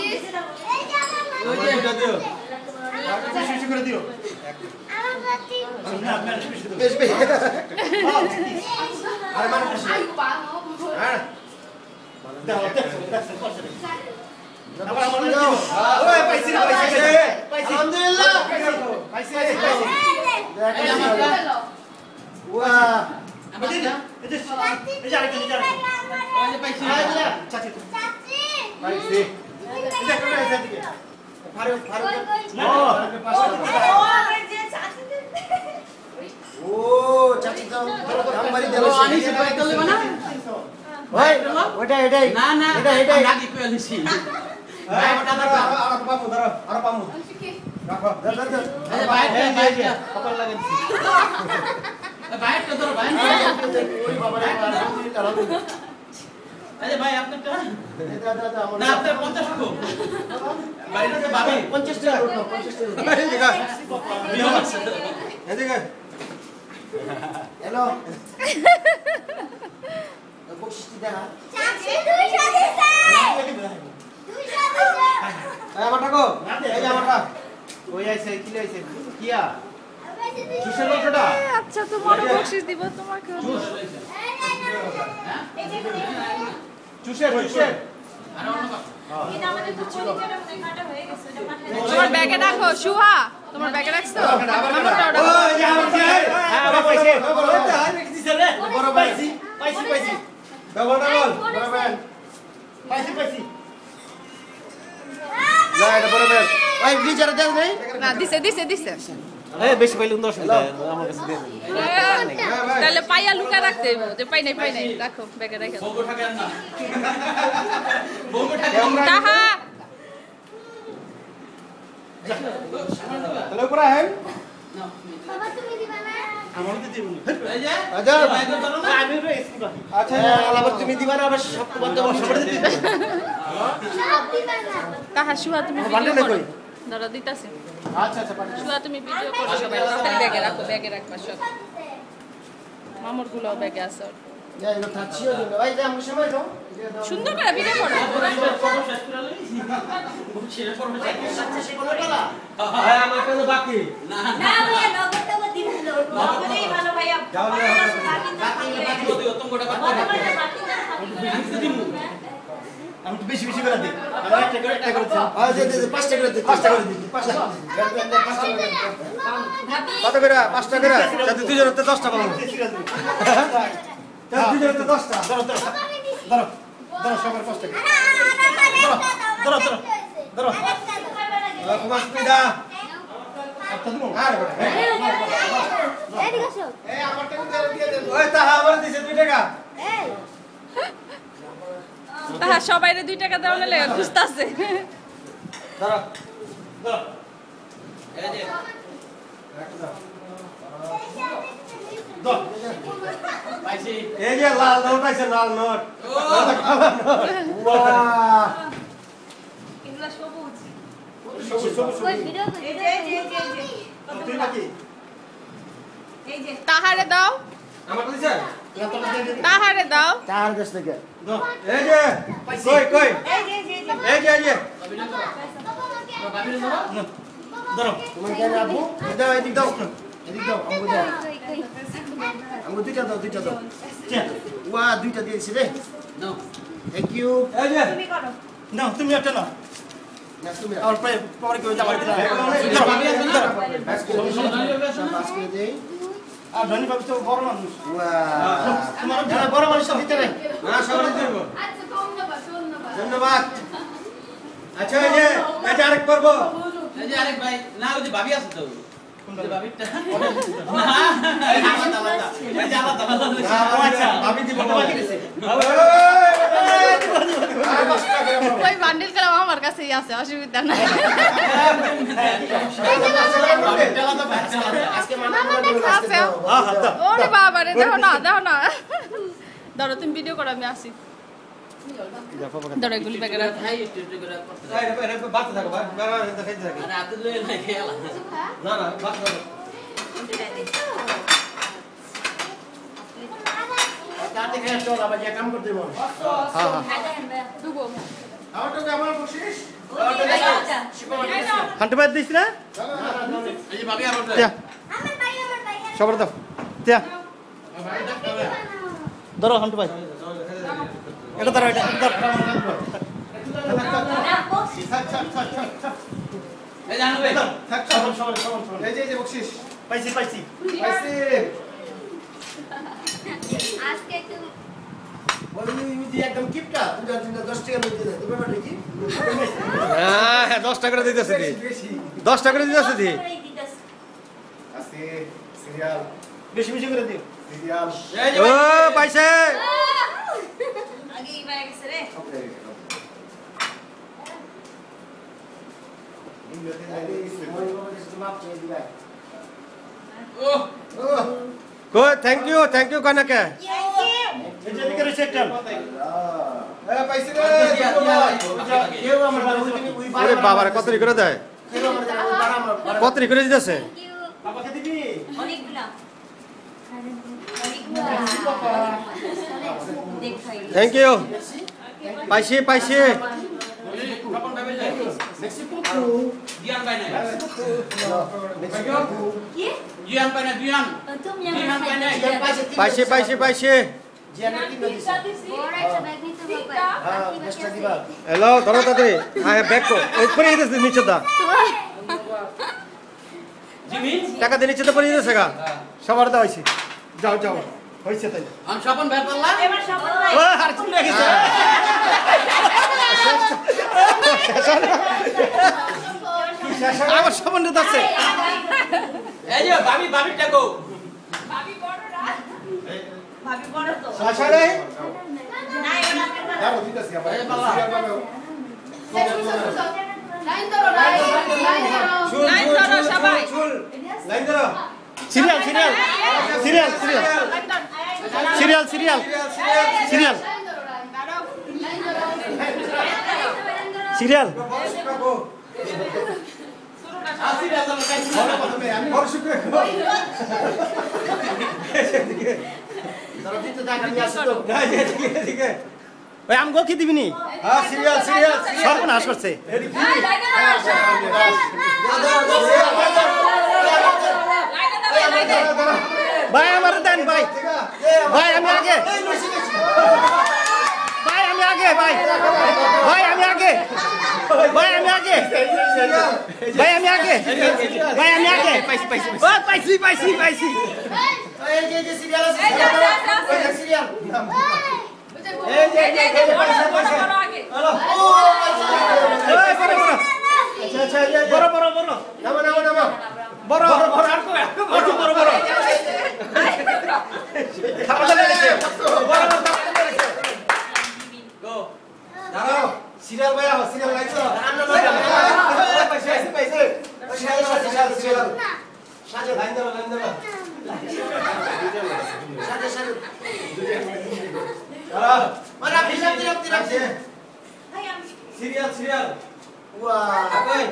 Please ওই যে এটা দিও বেশি করে দিও আমার প্রতি না আপনার বেশি দিও বেশ বেশ আরে মানে হ্যাঁ দাও আবার আমার ওই দিও পাইছি আলহামদুলিল্লাহ পাইছি এই আমারটা ওয়া এই যে আরেকটা ওই যে পাইছি চাচি চাচি পাইছি এটা কোন আছে দিকে ফারুক না ফারুকের পাশে ও আমার যে চাচি ও চাচি তো আমবাড়ি দিল আমি সে পাইতে লইব না ভাই ওটা এটাই না না এটা এটাই নাকি কইলিছি ভাই ওটা ধরো আর পামু ধরো আর পামু রাখো ধর এই যে বাইরে কপাল লাগাইছি বাইরে ধরো বাইরে ওই বাবা আলহামদুলিল্লাহ এই যে ভাই আপনারটা দাদা আমার না আপনার 50 কো বাইরে তো ভাবি 50 টাকা উঠো 50 টাকা এই জায়গা এই জায়গা হ্যালো বকশিস দেখা চাচি 200 দিছে 200 দিছে এই আমারটা কো এই যে আমারটা ওই আইছে কি লাইছে কিয়া জুসের লোকটা আচ্ছা তোমার বকশিশ দিব তোমাকে জুসের আর অন্য কথা এটা আমাদের তো পরিচয়টা মনে কাটা হয়ে গেছে এটা পাঠাই তোমার ব্যাগে রাখো সুহা তোমার ব্যাগে রাখছো আমারটা ওটা ওই যে আমার কি হ্যাঁ আমার পাইছে বড় পাইছি পাইছি ডবল বড় ব্যান পাইছি না এটা বড় ব্যান ওই বিচার দেন নাই না দিছে এই বেশি পাইলে 10 মিনিট আমার কাছে দিয়ে তাহলে পাইয়া লুকা রাখতে হইব যে পাই নাই রাখো ব্যাগে রাখো বগো ঠাকেন না বগো ঠাকেন তাহা তাহলে উপরে আহেন বাবা তুমি দিবা না আমার তো দিব এই যে আচ্ছা বাইরে ধরো না আমি রইছি বাকি আচ্ছা আলাবার তুমি দিবা না আবার সব বন্ধ সব দিতে সব দিবা না তাহা সুহা তুমি বান্ডে ভিডিও না করো কই দাঁড়া দিতাছি আচ্ছা আচ্ছা পাঠিয়ে সুহা তুমি ভিডিও করো সবাই তাড়াতাড়ি ব্যাগে রাখবা সব মামুর গুলো ব্যাগে আছে ওর। যাই না থাকছিও দিন ওই যে আমার সময় দাও সুন্দর করে ভিডিও করো ফটো শেষ করে লই বহুত শেষ করবে হ্যাঁ আমার তো বাকি না না ভাইয়া নগদটা দিবা নগদেই ভালো ভাইয়া যাও বাকি দিও তুমি গোটা বাকি আমি তো দিমু আমি তো বেশি করে দিই আমি একটা করে দিই আচ্ছা দে 5 টাকা করে দে 5 টাকা করে দিই 5 টাকা কত করে 5 টাকা করে যাতে দুই জনের 10 টাকা পাবো দুই জনের 10 টাকা ধরো সবার 5 টাকা ধরো কুমার পিদা একটা দিব আর এদিকে আসো এই আমারটা করে দিয়ে দেন ওই তাহা আমার দিছে 2 টাকা এই তাহা সবাইরে 2 টাকা দেওয়া লাগে খুঁজতাছে ধরো এই যে দাও পাইছি এই যে লাল নোট আছে লাল নোট বাহ এগুলা সবুজ সবুজ ওই ভিডিও এই যে তুই নাকি এই যে তাহারে দাও আমার দিছে তাহারে দাও চার দেশ থেকে দাও এই যে কই এই যে এই যে বাবিনা ধরো ধরো তোমার কেন আবু দাও এদিক দাও এদিক দাও আমগো দাও আমগো দুইটা দাও ওয়া দুইটা দিয়েছি রে নাও থ্যাংক ইউ এই যে তুমি করো না তুমি একটা না না তুমি আর পরে কেউ যাবার দিলা বাবি আছে না পাস করে দেই আর ধনী বাবু তো বড় মানুষ ওয়া তোমার বড় মানুষ দিতে নাই না সবাই দেব আচ্ছা ধন্যবাদ ধন্যবাদ আচ্ছা এই যে এটা আরেক করব এই যে আরেক ভাই না ওই যে ভাবি আছে তো কোনটা? যে ভাবিটা না এই আলাদা এই যে আলাদা আচ্ছা ভাবি দিব বাকি দিছে ওই বান্ডিল করা আমার কাছেই আছে অসুবিধা নাই ভাবিটা আলাদা ভাইটা আলাদা আজকে আছে হ্যাঁ হ্যাঁ দাও ওরে বাবা রে দেখো না ধরো তুমি ভিডিও করো আমি আসি ধরো এগুলি ব্যাগে রাখো ভাই একটু করে করতে এই বাত থাকো ভাই বাবা দেখাই থাকি আরে হাতে লয়ে না খেলা না না বাত থাকো তাতে খেয়ে চল আবার যে কাম করতে বল দুবো আমারটা আমার বকশিশ হান্টে বাইর দিস না এই যে ভাবি আমার তিয়া সবার দাও তিয়া ধরো হান্টে বাইর এটা ধরো এটা ধরো এই জানো ভাই থাক সবার এই যে বকশিশ পাইছি পাইছি পাইছি আজকে একটু বলি ইমিজি একদম কিপটা 10 টাকা মধ্যে দেয় তুমি ব্যাপারটা কি হ্যাঁ 10 টাকা করে দিতেছে দি 10 টাকা করে দিতেছে দি আছে সিরিয়াল বেশি বেশি করে দিও সিরিয়াল এই যে ও পাইছে আগে ইবাই গেছে রে ইংরেজি জানি মই বাবা কিছু মাপ চেয়ে দিবা ও কো থ্যাংক ইউ কানাকে এই যে দিকে রয়েছে একটা পাইছি রে কেউ আমার ওরে বাবারে কত করে দেয় কেউ আমার বাড়া কত করে দিতেছে বাবাকে দিবি অনেকগুলা দেখাই থ্যাংক ইউ পাইছি পাইছি কাপন ভাই যাই মেক্সিকো দিয়ান ভাই নাই মেক্সিকো কি দিয়ান ভাই না দিয়ান তুমি দিয়ান ভাই নাই পাইছি পাইছি পাইছি জিয়ানা কি দিছি বড় একটা ব্যাগ নিতে বাবা হ্যাঁ চেষ্টা দিবা হ্যালো ধরো তাড়াতাড়ি হ্যাঁ ব্যাক কো উপরে দিতেছে নিচে দা জিমি টাকা দিয়ে নিচে তো পড়ে দিতেছে গা সবার দাও হইছে যাও যাও হইছে তাই আমি স্বপন ভাই বললাম এবার সফল নাই ও আর কি লাগিছে আমার সম্বন্ধে আছে এই যে ভাবি টাকো ভাবি বড় তো আশা নাই না এবার আপনার দাও দিতেছি আমার এই বাবা। সিরিয়াল পাবে লাইন ধরো সবাই লাইন ধরো serial serial serial serial serial serial serial serial আসি দাদা কাই আমি বড় শুকরে তারা দিতে টাকা নিয়ে আসে তো ওই আমগো কি দিবি নি হ্যাঁ সিরিয়াল সিরিয়াল সর্বনাশ করছে ভাই আমার দেন ভাই ভাই আমি আগে ভাই আমি আগে ভাই ভাই আমি আগে ভাই আমি আগে ভাই আমি আগে ভাই আমি আগে পাইছি পাইছি ও পাইছি পাইছি পাইছি এই যে সিরিয়াল আছে সিরিয়াল এই যে হ্যালো এই বড় বড় আচ্ছা আচ্ছা বড় বড় বড় নামো নামো নামো বড় বড় আর কো বড় বড় খাওয়া লেগেছে বড় বড় গো দাঁড়াও সিরিয়াল ভাই আমার সিরিয়াল লাইছো পাইছে পাইছে সিরিয়াল সিরিয়াল সাজে লাইন দাও সাজে সাজে দাঁড়াও মারা হিসাব দিরাম সিরিয়াল সিরিয়াল ওয়া কই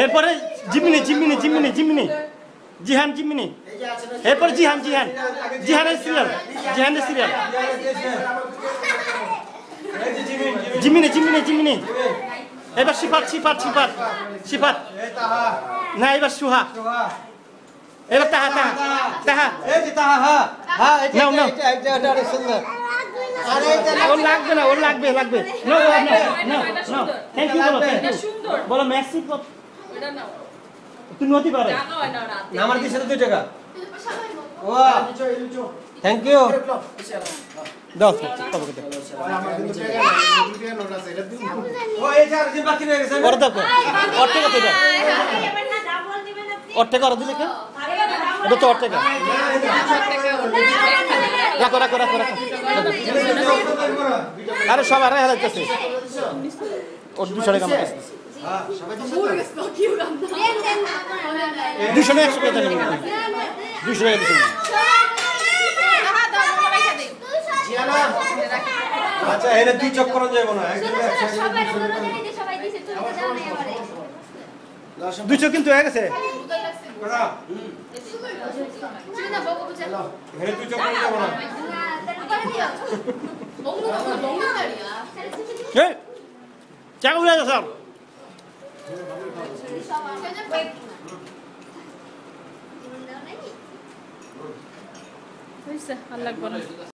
এরপরে Gemini Gemini Gemini Gemini Jihan Gemini এই যে আছে না এরপর জিহান জিহান জিহানের সিরিয়াল জিহানের সিরিয়াল এই যে জিমিন জিমিনি জিমিনি জিমিনি এবার সিফাত সিফাত সিফাত সিফাত এই তাহা না এবার সুহা সোহা এবার তাহা তাহা তাহা এই যে তাহা হ্যাঁ হ্যাঁ নাও নাও এটা সুন্দর আরে এটা ওর লাগবে না ওর লাগবে লাগবে no no no no thank you বলো থ্যাংক ইউ বলো মেসি তুমি নতি পারে আমার দিছে 2 টাকা ওয়া থ্যাংক ইউ দাও তবে দাও আমার কিন্তু টাকা নোট আছে এটা দিন ও এই যে আর যে বাকি রয়ে গেছে ওর দাও ওর টাকা তো দাও এবার না ডাবল দিবেন আপনি ওর টাকা ওর দিলে কে এটা তো ওর টাকা রাখো রাখো রাখো রাখো আরে সব আরে হারাইতেছে ওর 200 টাকা আমার কাছে হ্যাঁ সবাই দিছে 200 টাকা 100 টাকা দেন 200 টাকা দিছেন জিয়ানা আচ্ছা এনে দুই চক্কর যাইব না সবাই দিছে তুমি তো জানো না আমারে 200 কিন্তু হয়ে গেছে করা এনে দুই চক্কর যাইব না এই চাকু উড়ে যাও সব হয়েছে আর লাগবে না